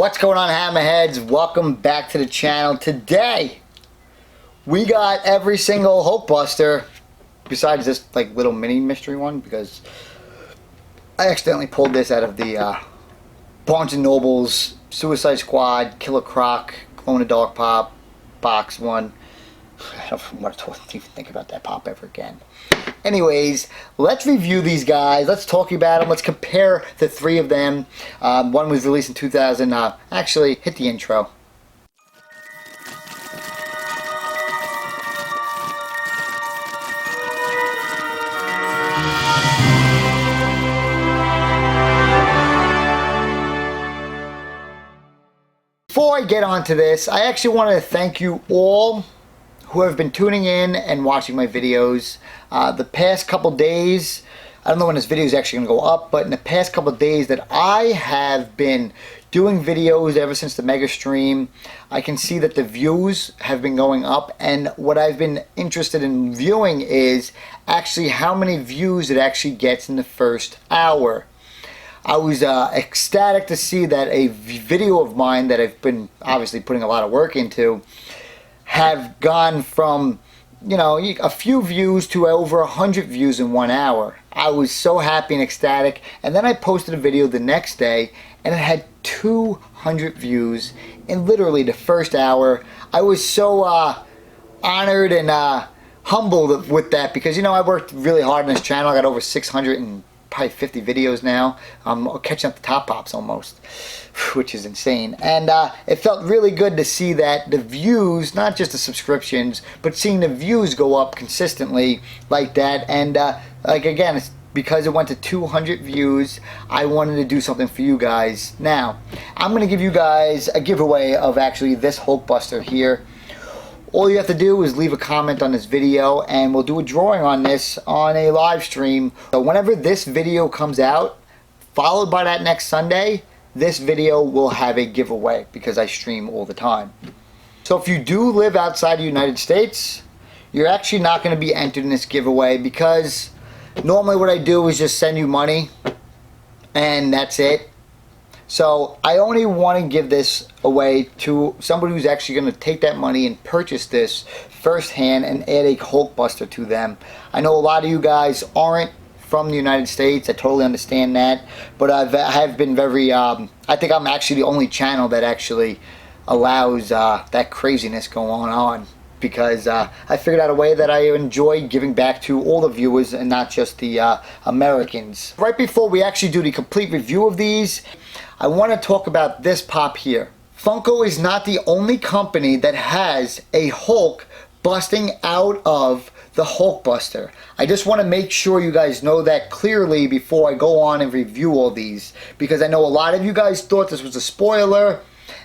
What's going on, Hammerheads? Welcome back to the channel. Today we got every single Hulkbuster besides this like little mini mystery one, because I accidentally pulled this out of the Barnes & Noble's Suicide Squad Killer Croc glow-in-the-dark pop box one. I don't want to even think about that pop ever again. Anyways, let's review these guys. Let's talk about them. Let's compare the three of them. One was released in 2000. Actually, hit the intro. Before I get onto this, I actually want to thank you all who have been tuning in and watching my videos. The past couple days, I don't know when this video is actually going to go up, but in the past couple days that I have been doing videos ever since the mega stream, I can see that the views have been going up, and what I've been interested in viewing is actually how many views it actually gets in the first hour. I was ecstatic to see that a video of mine that I've been obviously putting a lot of work into have gone from, you know, a few views to over 100 views in 1 hour. I was so happy and ecstatic, and then I posted a video the next day and it had 200 views in literally the first hour. I was so honored and humbled with that, because, you know, I worked really hard on this channel. I got over 650 videos now. I'm catching up to top pops almost, which is insane. And it felt really good to see that the views, not just the subscriptions, but seeing the views go up consistently like that. And like, again, it's because it went to 200 views. I wanted to do something for you guys. Now I'm going to give you guys a giveaway of actually this Hulkbuster here. All you have to do is leave a comment on this video and we'll do a drawing on this on a live stream. So whenever this video comes out, followed by that next Sunday, this video will have a giveaway because I stream all the time. So if you do live outside the United States, you're actually not going to be entered in this giveaway, because normally what I do is just send you money and that's it. So I only want to give this away to somebody who's actually going to take that money and purchase this firsthand and add a Hulkbuster to them. I know a lot of you guys aren't from the United States. I totally understand that. But I have been very, I think I'm actually the only channel that actually allows that craziness going on. Because I figured out a way that I enjoy giving back to all the viewers and not just the Americans. Right before we actually do the complete review of these, I want to talk about this pop here. Funko is not the only company that has a Hulk busting out of the Hulkbuster. I just want to make sure you guys know that clearly before I go on and review all these, because I know a lot of you guys thought this was a spoiler,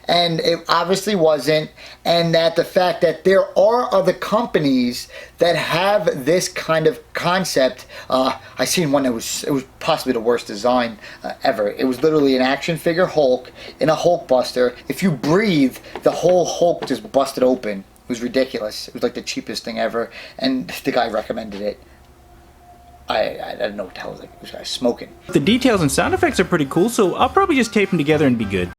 and it obviously wasn't, and that the fact that there are other companies that have this kind of concept. I seen one that was possibly the worst design ever. It was literally an action figure Hulk in a Hulkbuster. If you breathe, the whole Hulk just busted open. It was ridiculous. It was like the cheapest thing ever, and the guy recommended it. I don't know what the hell it was like. This guy smoking. The details and sound effects are pretty cool, so I'll probably just tape them together and be good.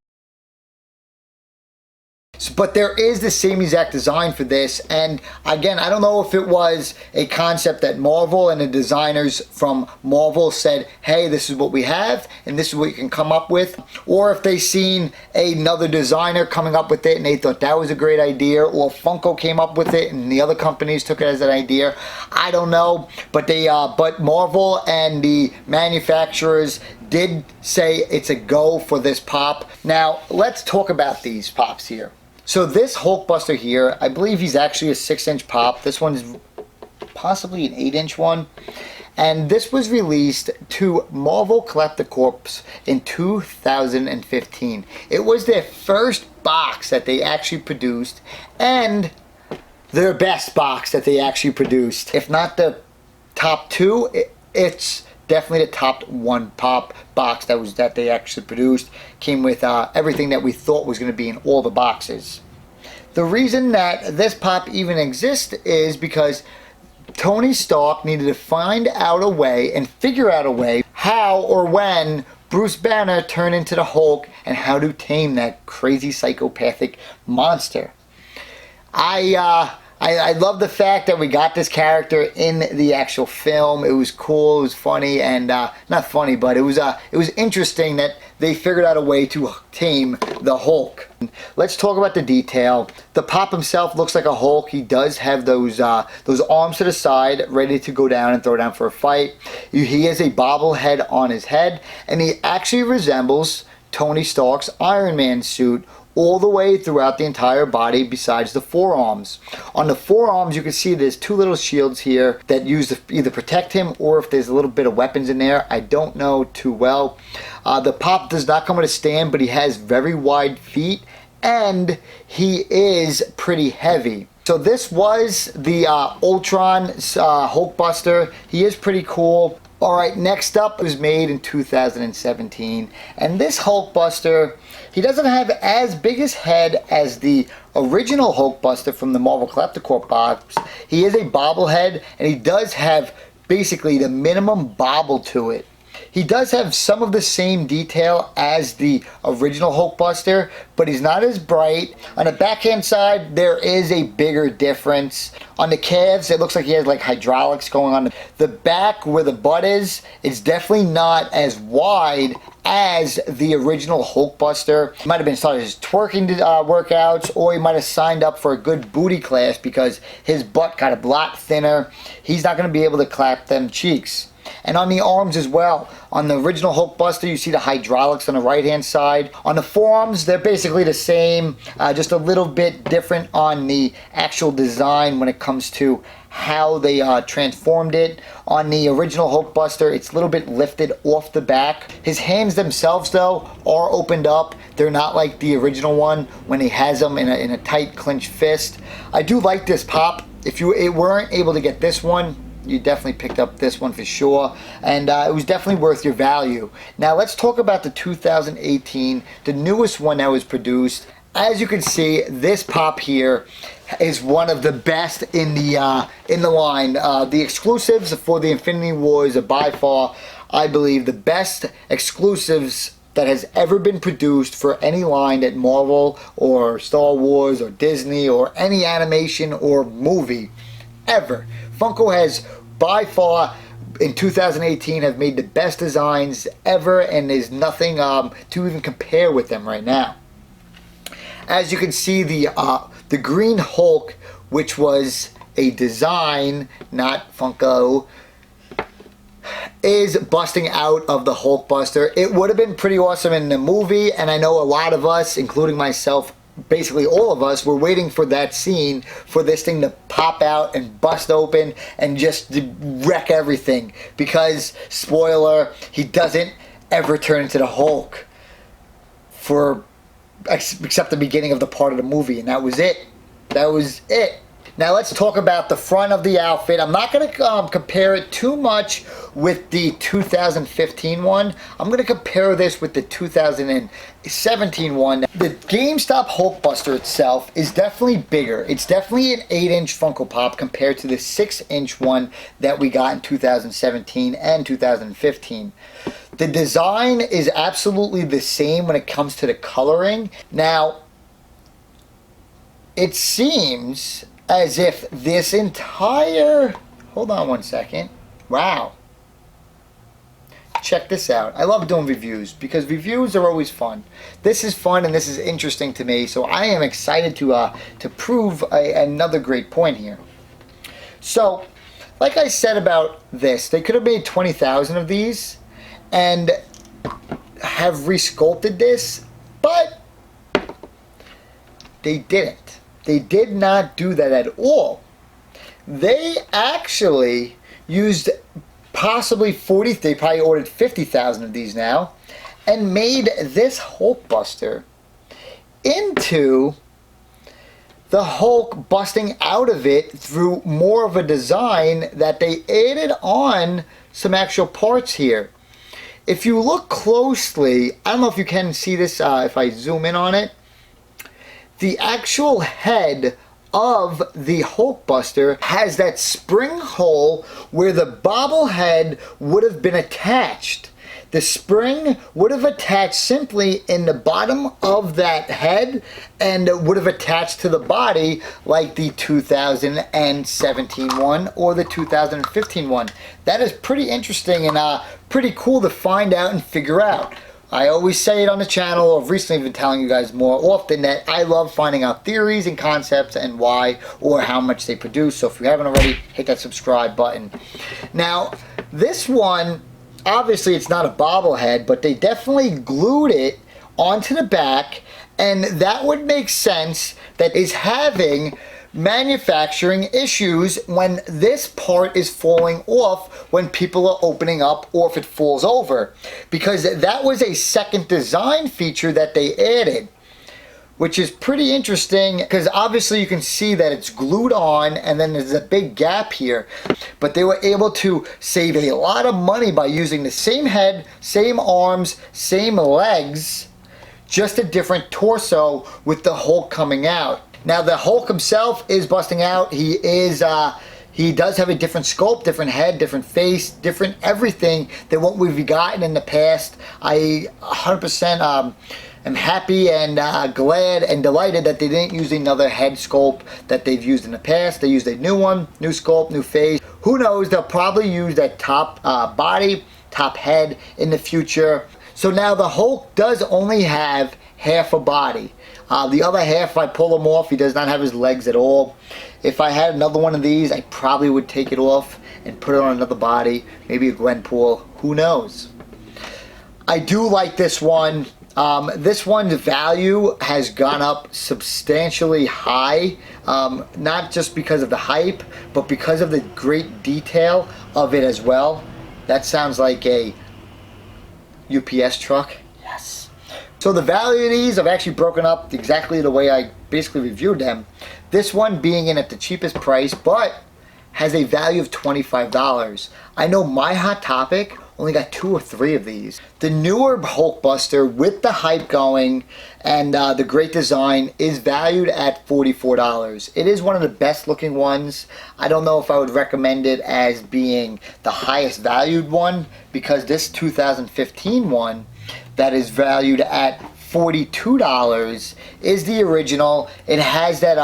But there is the same exact design for this, and again, I don't know if it was a concept that Marvel and the designers from Marvel said, hey, this is what we have and this is what you can come up with, or if they seen another designer coming up with it and they thought that was a great idea, or Funko came up with it and the other companies took it as an idea. I don't know, but but Marvel and the manufacturers did say it's a go for this pop. Now let's talk about these pops here. So this Hulkbuster here, I believe he's actually a 6-inch pop. This one's possibly an 8-inch one. And this was released to Marvel Collecticorps in 2015. It was their first box that they actually produced, and their best box that they actually produced. If not the top two, it's definitely the top one pop box that they actually produced. Came with everything that we thought was going to be in all the boxes. The reason that this pop even exists is because Tony Stark needed to find out a way and figure out a way how or when Bruce Banner turn into the Hulk and how to tame that crazy psychopathic monster. I love the fact that we got this character in the actual film. It was cool, it was funny, and not funny, but it was interesting that they figured out a way to tame the Hulk. Let's talk about the detail. The Pop himself looks like a Hulk. He does have those arms to the side, ready to go down and throw down for a fight. He has a bobblehead on his head, and he actually resembles Tony Stark's Iron Man suit all the way throughout the entire body besides the forearms. On the forearms, you can see there's two little shields here that use to either protect him or if there's a little bit of weapons in there. I don't know too well. The Pop does not come with a stand, but he has very wide feet and he is pretty heavy. So this was the Ultron Hulkbuster. He is pretty cool. Alright, next up was made in 2017, and this Hulkbuster, he doesn't have as big a head as the original Hulkbuster from the Marvel Collector box. He is a bobblehead, and he does have basically the minimum bobble to it. He does have some of the same detail as the original Hulkbuster, but he's not as bright. On the backhand side, there is a bigger difference. On the calves, it looks like he has like hydraulics going on. The back where the butt is, it's definitely not as wide as the original Hulkbuster. He might have been starting his twerking workouts, or he might have signed up for a good booty class because his butt got a lot thinner. He's not going to be able to clap them cheeks. And on the arms as well. On the original Hulkbuster, you see the hydraulics on the right-hand side. On the forearms, they're basically the same, just a little bit different on the actual design when it comes to how they transformed it. On the original Hulkbuster, it's a little bit lifted off the back. His hands themselves, though, are opened up. They're not like the original one when he has them in a tight clenched fist. I do like this Pop. If you weren't able to get this one, you definitely picked up this one for sure, and it was definitely worth your value. Now let's talk about the 2018, the newest one that was produced. As you can see, this Pop here is one of the best in the line. The exclusives for the Infinity Wars are by far, I believe, the best exclusives that has ever been produced for any line at Marvel or Star Wars or Disney or any animation or movie ever. Funko has by far in 2018 have made the best designs ever, and there's nothing to even compare with them right now. As you can see, the Green Hulk, which was a design, not Funko, is busting out of the Hulkbuster. It would have been pretty awesome in the movie, and I know a lot of us, including myself, basically all of us, were waiting for that scene for this thing to pop out and bust open and just wreck everything, because spoiler, he doesn't ever turn into the Hulk for except the beginning of the part of the movie, and that was it. Now let's talk about the front of the outfit. I'm not going to compare it too much with the 2015 one. I'm going to compare this with the 2017 one. The GameStop Hulkbuster itself is definitely bigger. It's definitely an 8-inch Funko Pop compared to the 6-inch one that we got in 2017 and 2015. The design is absolutely the same when it comes to the coloring. Now, it seems as if this entire... Hold on one second. Wow. Check this out. I love doing reviews because reviews are always fun. This is fun and this is interesting to me, so I am excited to prove another great point here. So, like I said about this, they could have made 20,000 of these and have resculpted this, but they didn't. They did not do that at all. They actually used possibly 40, they probably ordered 50,000 of these now, and made this Hulkbuster into the Hulk busting out of it through more of a design that they added on some actual parts here. If you look closely, I don't know if you can see this if I zoom in on it, the actual head of the Hulkbuster has that spring hole where the bobblehead would have been attached. the spring would have attached simply in the bottom of that head and would have attached to the body like the 2017 one or the 2015 one. That is pretty interesting and pretty cool to find out and figure out. I always say it on the channel. I've recently been telling you guys more often that I love finding out theories and concepts and why or how much they produce. So if you haven't already, hit that subscribe button. Now, this one, obviously it's not a bobblehead, but they definitely glued it onto the back, and that would make sense that is having manufacturing issues when this part is falling off when people are opening up or if it falls over, because that was a second design feature that they added, which is pretty interesting because obviously you can see that it's glued on and then there's a big gap here, but they were able to save a lot of money by using the same head, same arms, same legs, just a different torso with the Hulk coming out. Now the Hulk himself is busting out. He does have a different sculpt, different head, different face, different everything than what we've gotten in the past. I 100% am happy and glad and delighted that they didn't use another head sculpt that they've used in the past. They used a new one, new sculpt, new face. Who knows, they'll probably use that top body, top head in the future. So now the Hulk does only have half a body. The other half, if I pull him off, he does not have his legs at all. If I had another one of these, I probably would take it off and put it on another body, maybe a Gwenpool, who knows. I do like this one. This one's value has gone up substantially high, not just because of the hype, but because of the great detail of it as well. That sounds like a UPS truck. Yes. So the value of these I've actually broken up exactly the way I basically reviewed them. This one being in at the cheapest price, but has a value of $25. I know my Hot Topic only got 2 or 3 of these. The newer Hulkbuster with the hype going and the great design is valued at $44. It is one of the best looking ones. I don't know if I would recommend it as being the highest valued one, because this 2015 one that is valued at $42 is the original. It has that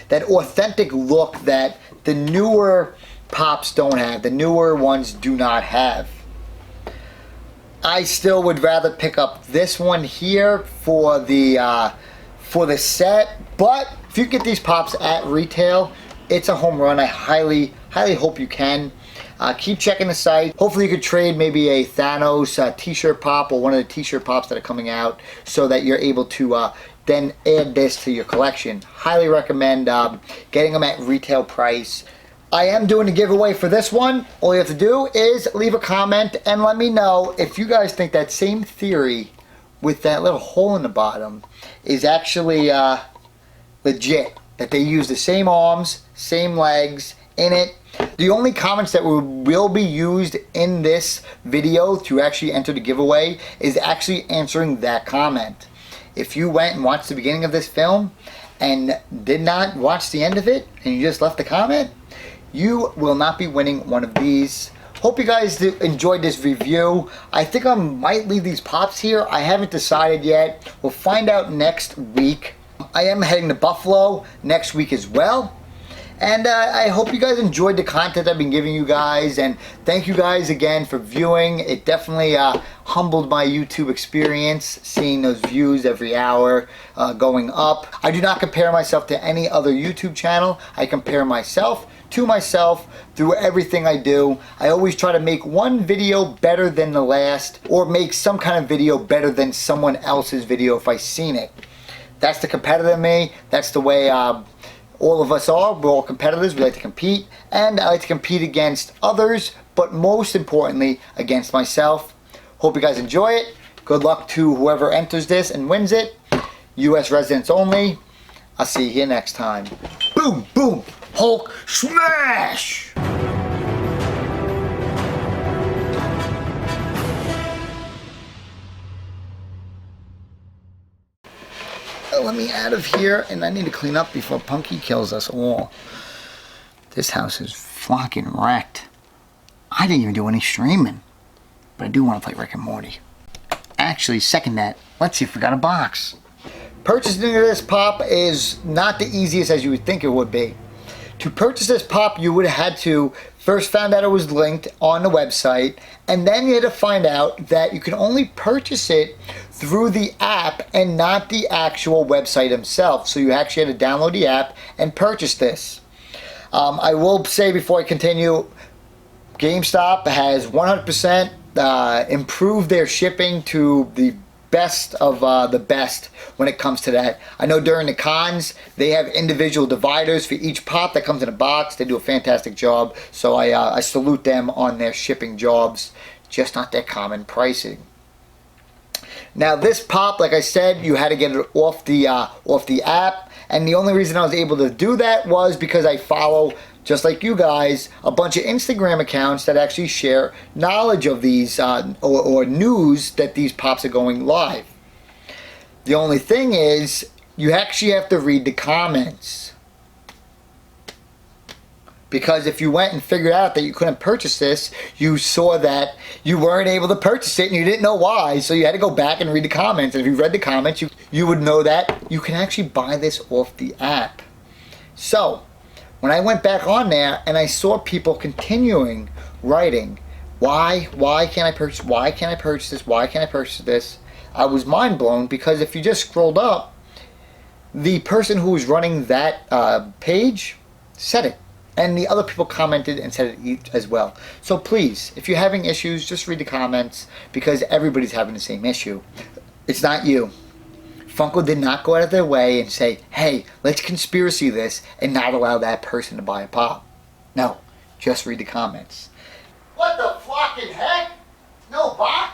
that authentic look that the newer pops don't have. The newer ones do not have. I still would rather pick up this one here for the set, but if you get these pops at retail, it's a home run. I highly hope you can. Keep checking the site. Hopefully you could trade maybe a Thanos t-shirt pop or one of the t-shirt pops that are coming out so that you're able to then add this to your collection. Highly recommend getting them at retail price. I am doing a giveaway for this one. All you have to do is leave a comment and let me know if you guys think that same theory with that little hole in the bottom is actually legit. That they use the same arms, same legs in it. The only comments that will be used in this video to actually enter the giveaway is actually answering that comment. If you went and watched the beginning of this film and did not watch the end of it and you just left a comment, you will not be winning one of these. Hope you guys enjoyed this review. I think I might leave these pops here. I haven't decided yet. We'll find out next week. I am heading to Buffalo next week as well. And I hope you guys enjoyed the content I've been giving you guys, and thank you guys again for viewing. It definitely humbled my YouTube experience, seeing those views every hour going up. I do not compare myself to any other YouTube channel. I compare myself to myself through everything I do. I always try to make one video better than the last, or make some kind of video better than someone else's video if I've seen it. That's the competitor in me. That's the way all of us are. We're all competitors. We like to compete, and I like to compete against others, but most importantly against myself. Hope you guys enjoy it. Good luck to whoever enters this and wins it. US residents only. I'll see you here next time. Boom, boom, Hulk smash! Let me out of here, and I need to clean up before Punky kills us all. This house is fucking wrecked. I didn't even do any streaming. but I do want to play Rick and Morty. Actually, second that, let's see if we got a box. Purchasing this pop is not the easiest as you would think it would be. To purchase this pop, you would have had to first found out it was linked on the website, and then you had to find out that you can only purchase it through the app and not the actual website itself. So you actually had to download the app and purchase this. I will say before I continue, GameStop has 100% improved their shipping to the best of the best when it comes to that. I know during the cons, they have individual dividers for each pop that comes in a box. They do a fantastic job, so I salute them on their shipping jobs, just not their common pricing. Now this pop, like I said, you had to get it off the app, and the only reason I was able to do that was because I follow, just like you guys, a bunch of Instagram accounts that actually share knowledge of these or news that these pops are going live. The only thing is, you actually have to read the comments. Because if you went and figured out that you couldn't purchase this, you saw that you weren't able to purchase it and you didn't know why, so you had to go back and read the comments. And if you read the comments, you would know that you can actually buy this off the app. So, when I went back on there and I saw people continuing writing, why can't I purchase, why can't I purchase this, why can't I purchase this, I was mind blown, because if you just scrolled up, the person who was running that page said it. And the other people commented and said it as well. So please, if you're having issues, just read the comments, because everybody's having the same issue. It's not you. Funko did not go out of their way and say, hey, let's conspiracy this and not allow that person to buy a pop. No, just read the comments. What the fucking heck? No box?